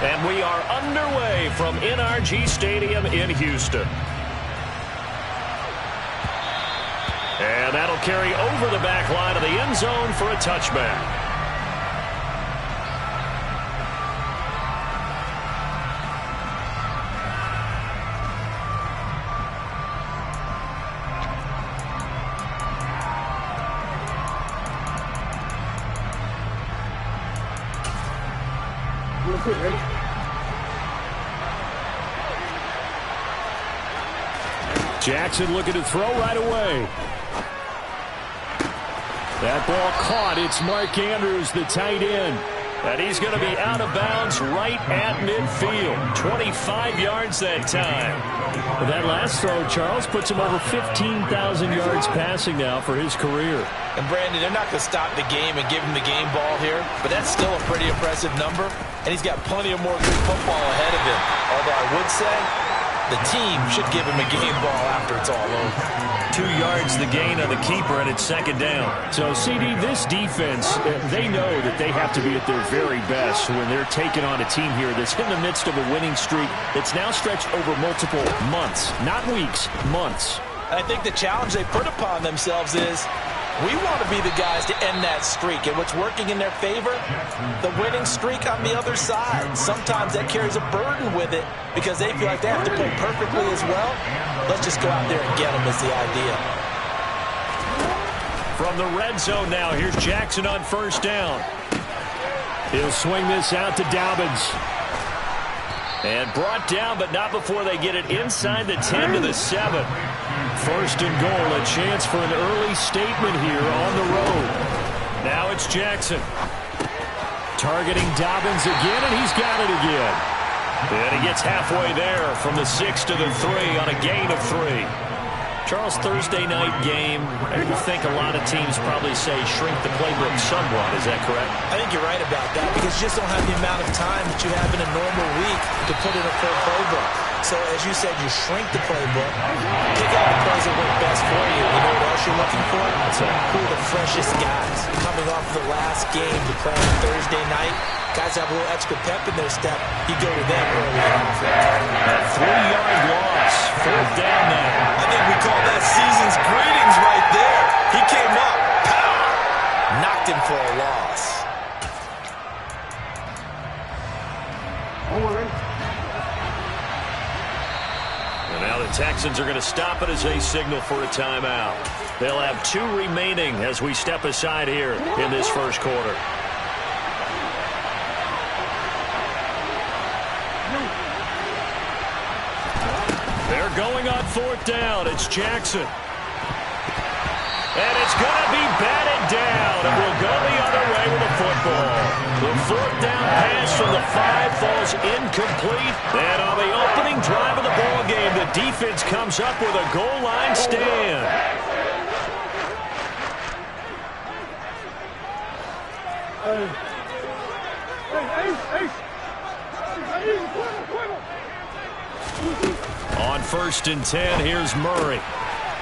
And we are underway from NRG Stadium in Houston. And that'll carry over the back line of the end zone for a touchback. Jackson looking to throw right away. That ball caught. It's Mark Andrews, the tight end. And he's going to be out of bounds right at midfield. 25 yards that time. But that last throw, Charles, puts him over 15,000 yards passing now for his career. And, Brandon, they're not going to stop the game and give him the game ball here, but that's still a pretty impressive number, and he's got plenty of more good football ahead of him. Although I would say the team should give him a game ball after it's all over. 2 yards the gain on the keeper, and it's second down. So, CD, this defense, they know that they have to be at their very best when they're taking on a team here that's in the midst of a winning streak that's now stretched over multiple months, not weeks, months. And I think the challenge they put upon themselves is we want to be the guys to end that streak. And what's working in their favor? The winning streak on the other side. Sometimes that carries a burden with it because they feel like they have to play perfectly as well. Let's just go out there and get them is the idea. From the red zone now, here's Jackson on first down. He'll swing this out to Dobbins. And brought down, but not before they get it inside the 10 to the 7. First and goal, a chance for an early statement here on the road. Now it's Jackson. Targeting Dobbins again, and he's got it again. And he gets halfway there from the 6 to the 3 on a gain of 3. Charles, Thursday night game, I think a lot of teams probably say shrink the playbook somewhat. Is that correct? I think you're right about that because you just don't have the amount of time that you have in a normal week to put in a full playbook. So, as you said, you shrink the playbook, pick out the plays that work best for you. You know what else you're looking for? Who are the freshest guys coming off the last game to play on Thursday night? Guys have a little extra pep in their step. You go to them early on. A 3-yard loss. Fourth down now. I think we call that season's greetings right there. He came up, pow, knocked him for a loss. And now the Texans are going to stop it as they signal for a timeout. They'll have 2 remaining as we step aside here in this first quarter. They're going on fourth down. It's Jackson. And it's going to be batted down. And we'll go the other way with the football. The fourth down pass from the 5 falls incomplete. And on the opening drive of the ball game, the defense comes up with a goal line stand. On first and 10, here's Murray.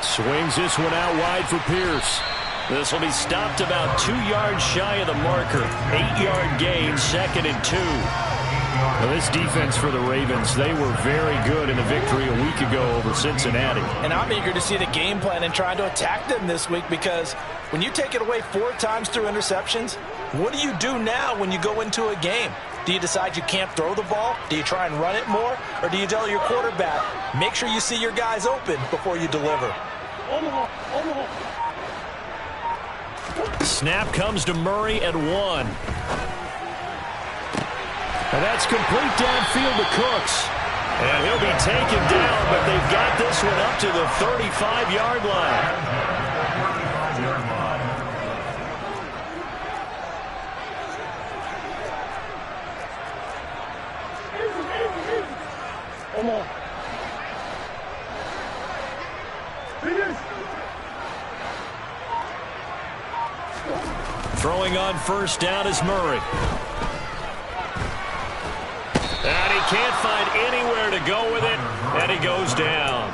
Swings this one out wide for Pierce. This will be stopped about 2 yards shy of the marker. 8-yard gain, second and 2. Well, this defense for the Ravens, they were very good in the victory a week ago over Cincinnati. And I'm eager to see the game plan and trying to attack them this week because when you take it away 4 times through interceptions, what do you do now when you go into a game? Do you decide you can't throw the ball? Do you try and run it more? Or do you tell your quarterback, make sure you see your guys open before you deliver? Snap comes to Murray at 1. And that's complete downfield to Cooks. And he'll be taken down, but they've got this one up to the 35-yard line. Throwing on first down is Murray. And he can't find anywhere to go with it, and he goes down.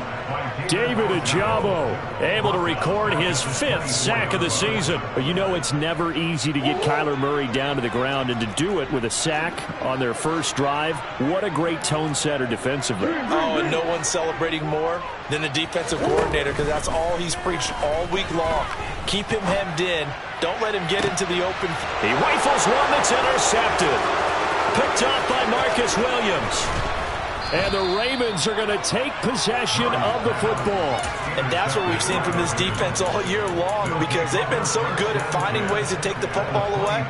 David Ojabo able to record his 5th sack of the season. But you know it's never easy to get Kyler Murray down to the ground, and to do it with a sack on their first drive, what a great tone setter defensively. Oh, and no one's celebrating more than the defensive coordinator, because that's all he's preached all week long. Keep him hemmed in. Don't let him get into the open. He rifles one that's intercepted. Picked off by Marcus Williams. And the Ravens are going to take possession of the football. And that's what we've seen from this defense all year long, because they've been so good at finding ways to take the football away.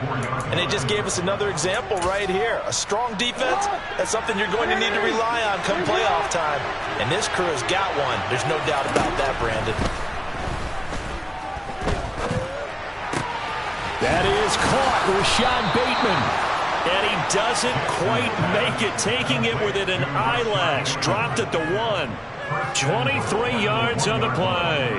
And they just gave us another example right here. A strong defense, that's something you're going to need to rely on come playoff time. And this crew has got one. There's no doubt about that, Brandon. That is caught, Rashad Bateman. And he doesn't quite make it, taking it within an eyelash. Dropped at the 1. 23 yards on the play.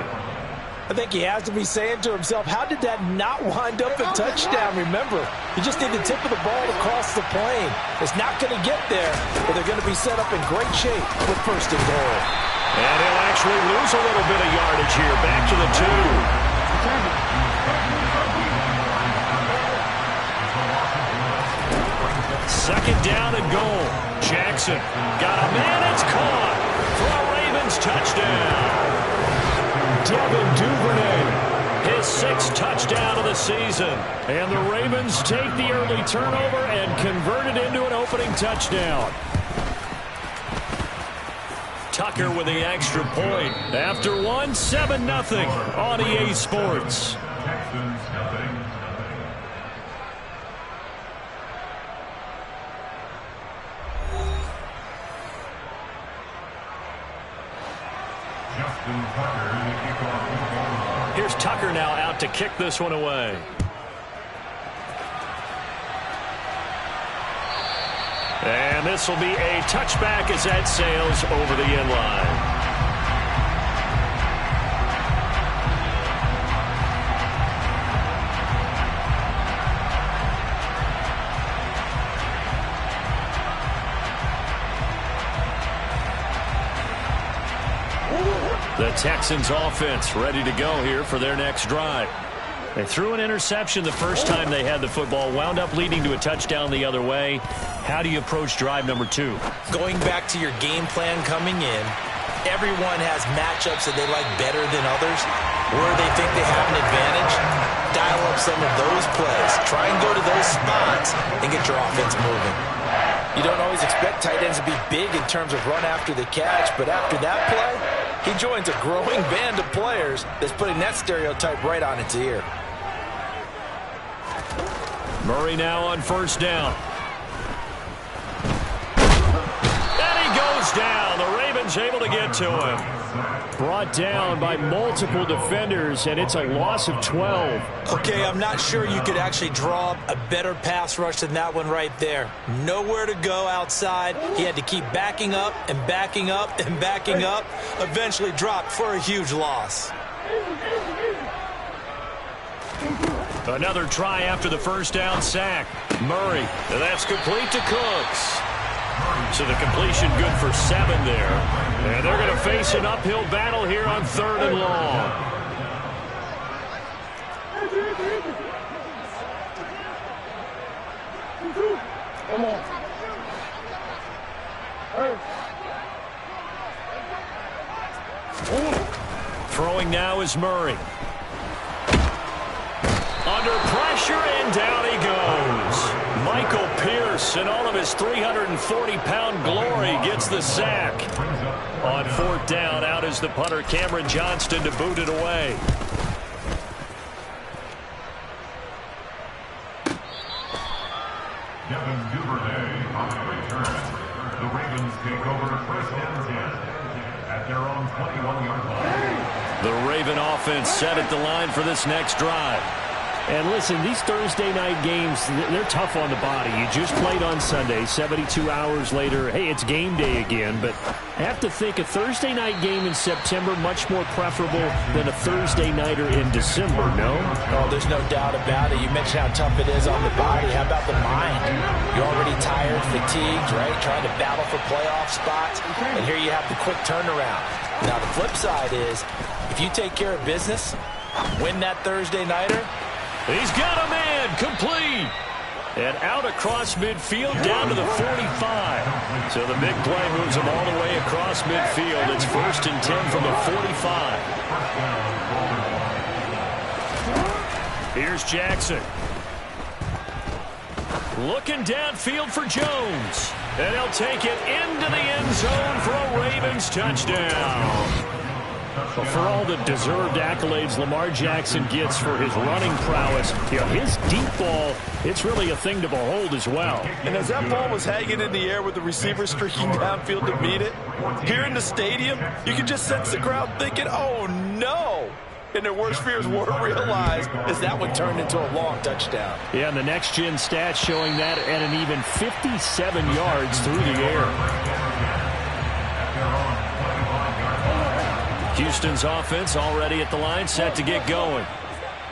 I think he has to be saying to himself, how did that not wind up a touchdown? Remember, you just need the tip of the ball to cross the plane. It's not going to get there, but they're going to be set up in great shape with 1st and goal. And he'll actually lose a little bit of yardage here. Back to the 2. Second down and goal. Jackson got a man. It's caught for a Ravens touchdown. Devin Duvernay, his 6th touchdown of the season. And the Ravens take the early turnover and convert it into an opening touchdown. Tucker with the extra point. After one, 7-0 on EA Sports. Here's Tucker now out to kick this one away. And this will be a touchback as that sails over the end line. The Texans offense ready to go here for their next drive. They threw an interception the first time they had the football, wound up leading to a touchdown the other way. How do you approach drive number 2? Going back to your game plan coming in, everyone has matchups that they like better than others. Where they think they have an advantage, dial up some of those plays. Try and go to those spots and get your offense moving. You don't always expect tight ends to be big in terms of run after the catch, but after that play, he joins a growing band of players that's putting that stereotype right on its ear. Murray now on 1st down. And he goes down. The Ravens able to get to him. Brought down by multiple defenders, and it's a loss of 12. Okay, I'm not sure you could actually draw a better pass rush than that one right there. Nowhere to go outside. He had to keep backing up and backing up and backing up. Eventually dropped for a huge loss. Another try after the 1st down sack. Murray, and that's complete to Cooks. So the completion good for 7 there. And they're going to face an uphill battle here on 3rd and long. Throwing now is Murray. Under pressure, and down he goes. Michael Pierce, in all of his 340-pound glory, gets the sack. On 4th down, out is the punter, Cameron Johnston, to boot it away. Devin Duvernay on the return. The Ravens take over 1st and 10 at their own 21-yard line. The Raven offense set at the line for this next drive. And listen, these Thursday night games, they're tough on the body. You just played on Sunday, 72 hours later. Hey, it's game day again. But I have to think a Thursday night game in September much more preferable than a Thursday nighter in December, no? Oh, there's no doubt about it. You mentioned how tough it is on the body. How about the mind? You're already tired, fatigued, right? Trying to battle for playoff spots. And here you have the quick turnaround. Now, the flip side is, if you take care of business, win that Thursday nighter, he's got a man, complete. And out across midfield, down to the 45. So the big play moves him all the way across midfield. It's 1st and 10 from the 45. Here's Jackson. Looking downfield for Jones. And he'll take it into the end zone for a Ravens touchdown. Well, for all the deserved accolades Lamar Jackson gets for his running prowess, his deep ball, it's really a thing to behold as well. And as that ball was hanging in the air with the receiver streaking downfield to meet it, here in the stadium, you can just sense the crowd thinking, oh, no. And their worst fears were realized as that one turned into a long touchdown. Yeah, and the next-gen stats showing that at an even 57 yards through the air. Houston's offense already at the line, set to get going.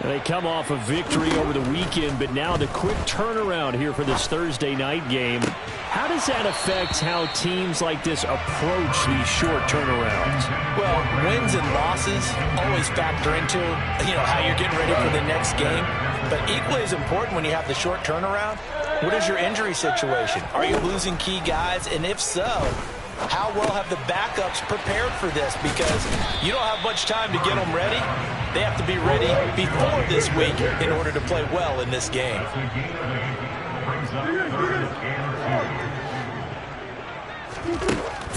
They come off a victory over the weekend, but now the quick turnaround here for this Thursday night game. How does that affect how teams like this approach these short turnarounds? Well, wins and losses always factor into, how you're getting ready for the next game. But equally as important when you have the short turnaround, what is your injury situation? Are you losing key guys? And if so, how well have the backups prepared for this? Because you don't have much time to get them ready. They have to be ready before this week in order to play well in this game.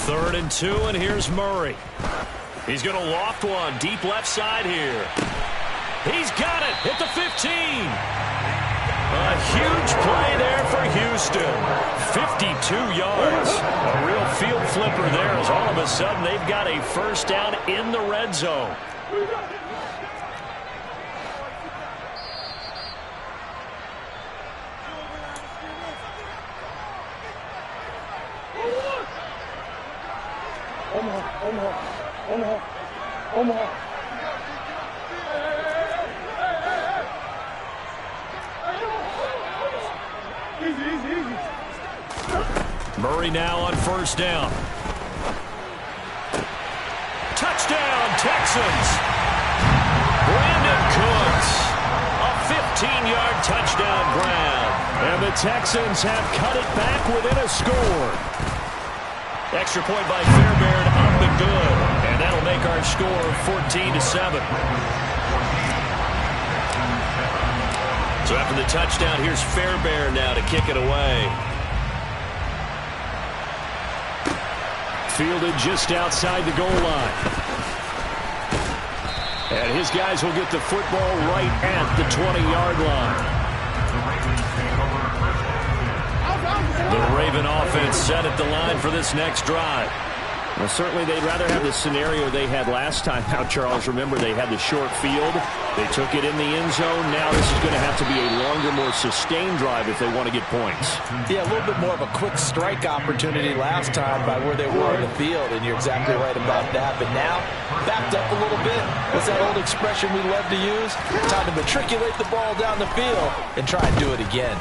3rd and 2, and here's Murray. He's going to loft one deep left side here. He's got it at the 15. A huge play there for Houston. 52 yards. A real field flipper there as all of a sudden they've got a first down in the red zone. Murray now on 1st down. Touchdown, Texans. Brandon Cooks. A 15-yard touchdown grab. And the Texans have cut it back within a score. Extra point by Fairbairn up and good. And that'll make our score 14-7. So after the touchdown, here's Fairbairn now to kick it away. Fielded just outside the goal line. And his guys will get the football right at the 20-yard line. The Raven offense set at the line for this next drive. Well, certainly they'd rather have the scenario they had last time out, Charles. Remember, they had the short field. They took it in the end zone. Now this is going to have to be a longer, more sustained drive if they want to get points. Yeah, a little bit more of a quick strike opportunity last time by where they were on the field, and you're exactly right about that. But now, backed up a little bit. What's that old expression we love to use? Time to matriculate the ball down the field and try and do it again.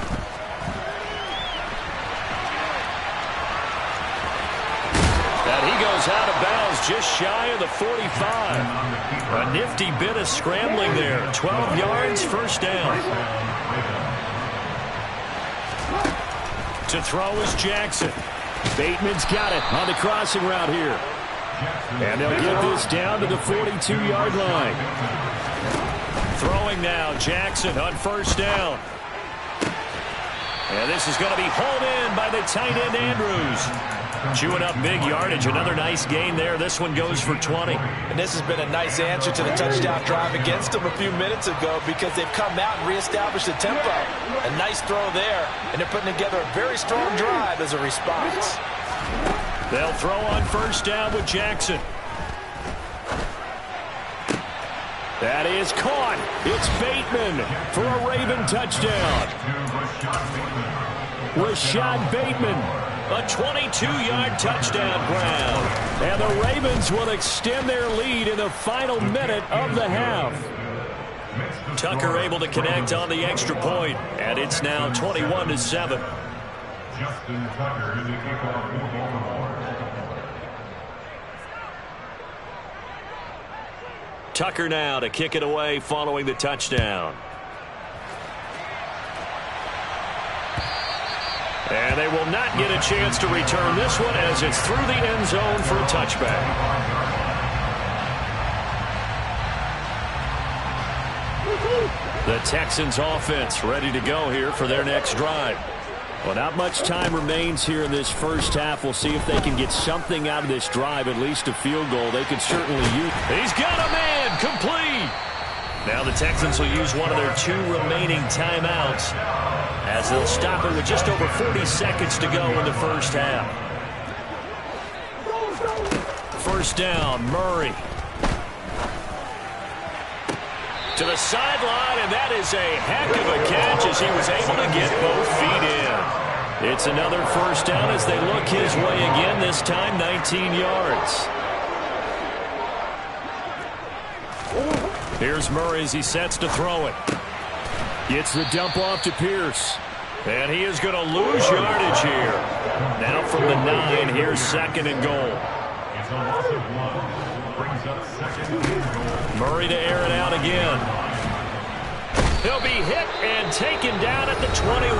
And he goes out of bounds just shy of the 45. A nifty bit of scrambling there. 12 yards, first down. To throw is Jackson. Bateman's got it on the crossing route here. And they'll get this down to the 42-yard line. Throwing now, Jackson on 1st down. And this is going to be hauled in by the tight end, Andrews. Chewing up big yardage. Another nice gain there. This one goes for 20. And this has been a nice answer to the touchdown drive against them a few minutes ago because they've come out and reestablished the tempo. A nice throw there, and they're putting together a very strong drive as a response. They'll throw on 1st down with Jackson. That is caught. It's Bateman for a Raven touchdown. Rashad Bateman, a 22-yard touchdown grab. And the Ravens will extend their lead in the final minute of the half. Tucker able to connect on the extra point, and it's now 21-7. Justin Tucker to the kickoff for Baltimore. Tucker now to kick it away following the touchdown. And they will not get a chance to return this one as it's through the end zone for a touchback. The Texans offense ready to go here for their next drive. Well, not much time remains here in this first half. We'll see if they can get something out of this drive, at least a field goal. They could certainly use. He's got a man, complete. Now the Texans will use one of their 2 remaining timeouts as they'll stop it with just over 40 seconds to go in the first half. First down, Murray. To the sideline, and that is a heck of a catch as he was able to get both feet in. It's another first down as they look his way again, this time 19 yards. Here's Murray as he sets to throw it. Gets the dump off to Pierce. And he is going to lose yardage here. Now from the 9, here's 2nd and goal. It's a loss of 1. Brings up 2nd and goal. Murray to air it out again. He'll be hit and taken down at the 21.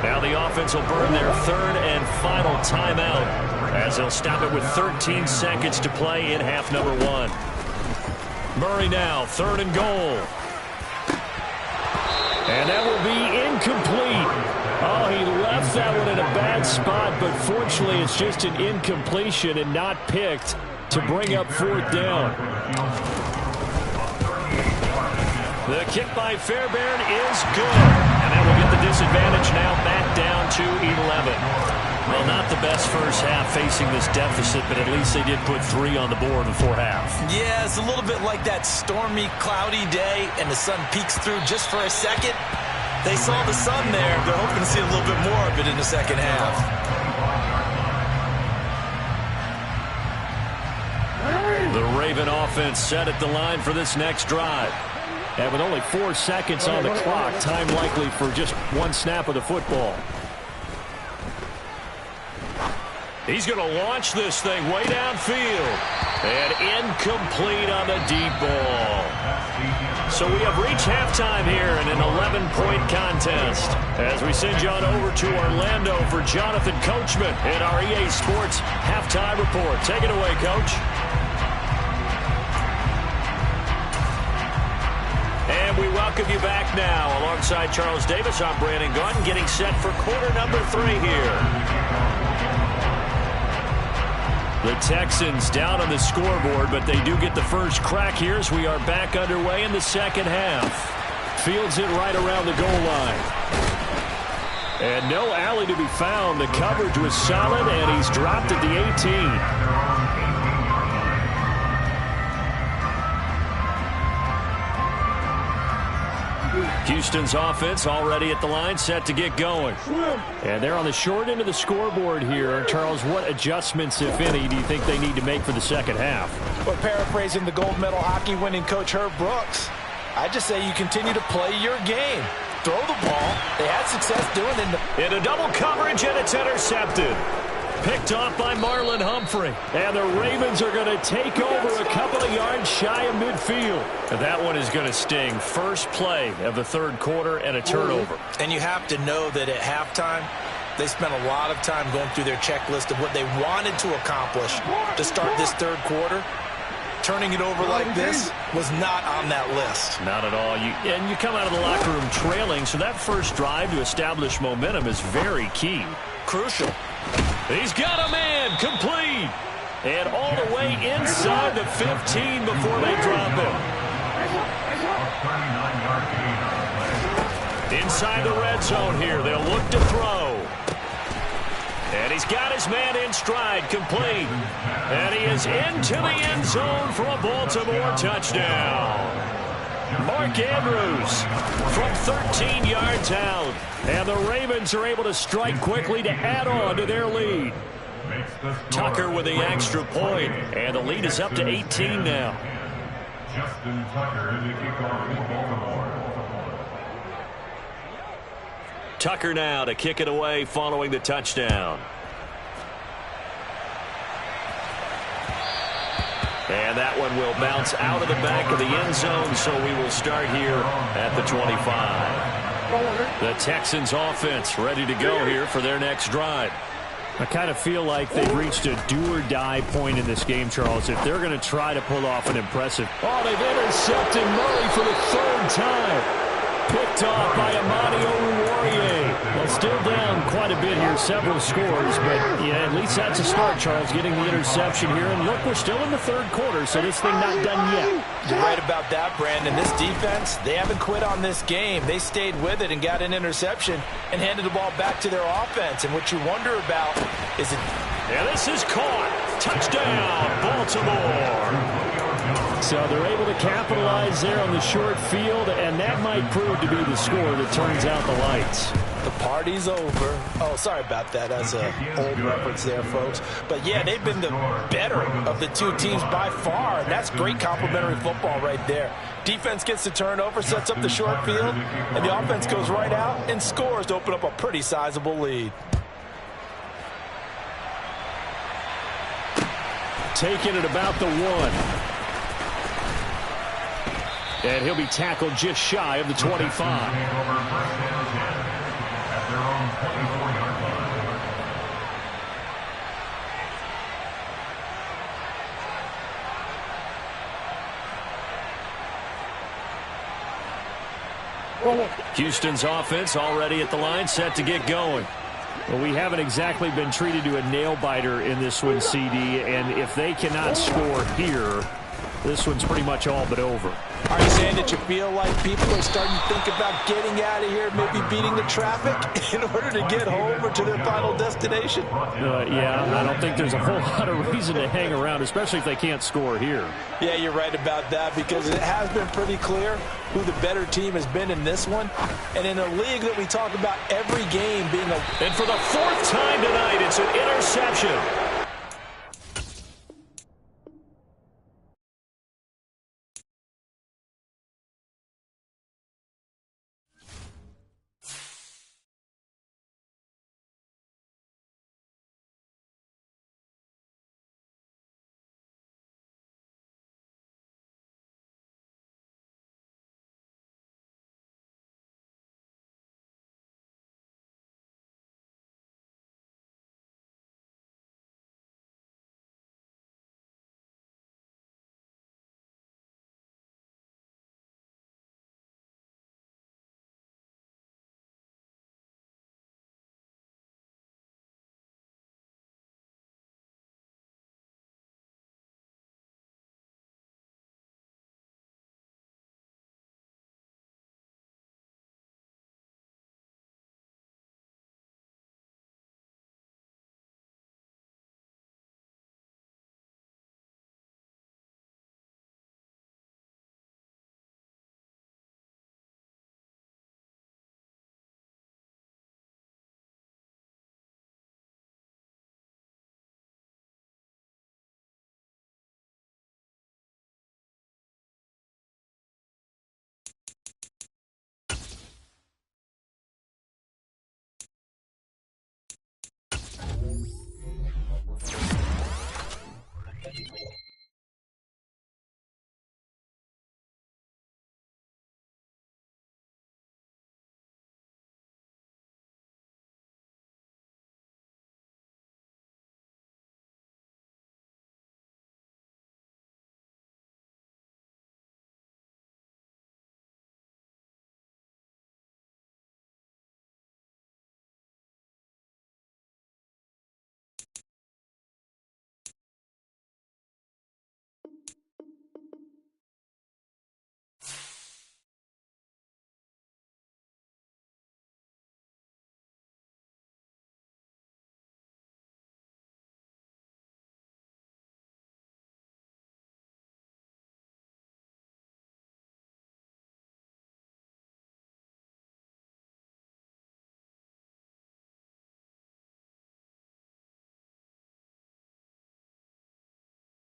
Now the offense will burn their 3rd and final timeout as they'll stop it with 13 seconds to play in half number 1. Murray now, 3rd and goal. And that will be incomplete. Oh, he left that one in a bad spot, but fortunately it's just an incompletion and not picked to bring up 4th down. The kick by Fairbairn is good. And that will get the disadvantage now back down to 11. Well, not the best first half facing this deficit, but at least they did put 3 on the board before half. Yeah, it's a little bit like that stormy, cloudy day, and the sun peeks through just for a second. They saw the sun there. They're hoping to see a little bit more of it in the second half. The Raven offense set at the line for this next drive. And with only 4 seconds on the clock, time likely for just 1 snap of the football. He's going to launch this thing way downfield. And incomplete on the deep ball. So we have reached halftime here in an 11-point contest. As we send you on over to Orlando for Jonathan Coachman in our EA Sports Halftime Report. Take it away, Coach. And we welcome you back now. Alongside Charles Davis, I'm Brandon Gunn, getting set for quarter number 3 here. The Texans down on the scoreboard, but they do get the first crack here as we are back underway in the second half. Fields it right around the goal line. And no alley to be found. The coverage was solid, and he's dropped at the 18. Houston's offense already at the line, set to get going. And they're on the short end of the scoreboard here. Charles, what adjustments, if any, do you think they need to make for the second half? Well, paraphrasing the gold medal hockey winning coach Herb Brooks, I just say you continue to play your game. Throw the ball. They had success doing it. In a double coverage, and it's intercepted. Picked off by Marlon Humphrey. And the Ravens are going to take over a couple of yards shy of midfield. And that one is going to sting. First play of the 3rd quarter and a turnover. And you have to know that at halftime, they spent a lot of time going through their checklist of what they wanted to accomplish to start this 3rd quarter. Turning it over like this was not on that list. Not at all. And you come out of the locker room trailing, so that first drive to establish momentum is very key. Crucial. He's got a man, complete. And all the way inside the 15 before they drop him. Inside the red zone here, they'll look to throw. And he's got his man in stride, complete. And he is into the end zone for a Baltimore touchdown. Mark Andrews from 13 yards out. And the Ravens are able to strike quickly to add on to their lead. Tucker with the extra point, and the lead is up to 18 now. Justin Tucker, the kickoff for Baltimore. Tucker now to kick it away following the touchdown. And that one will bounce out of the back of the end zone, so we will start here at the 25. The Texans offense ready to go here for their next drive. I kind of feel like they've reached a do-or-die point in this game, Charles, if they're going to try to pull off an impressive. Oh, they've intercepted Murray for the third time. Picked off by Amani Oruwariye. Well, still down quite a bit here, several scores, but yeah, at least that's a start, Charles, getting the interception here. And look, we're still in the third quarter, so this thing not done yet. You're right about that, Brandon. This defense, they haven't quit on this game. They stayed with it and got an interception and handed the ball back to their offense. And what you wonder about is it... And this is caught. Touchdown, Baltimore. So they're able to capitalize there on the short field, and that might prove to be the score that turns out the lights. The party's over. Oh, sorry about that. That's an old reference there, folks. But, yeah, they've been the better of the two teams by far, and that's great complimentary football right there. Defense gets the turnover, sets up the short field, and the offense goes right out and scores to open up a pretty sizable lead. Taking it about the 1. And he'll be tackled just shy of the 25. Houston's offense already at the line, set to get going. Well, we haven't exactly been treated to a nail-biter in this one, CD, and if they cannot score here, this one's pretty much all but over. Are you saying that you feel like people are starting to think about getting out of here, maybe beating the traffic in order to get home or to their final destination? Yeah, I don't think there's a whole lot of reason to hang around, especially if they can't score here. Yeah, you're right about that, because it has been pretty clear who the better team has been in this one. And in a league that we talk about every game being a... And for the fourth time tonight, it's an interception.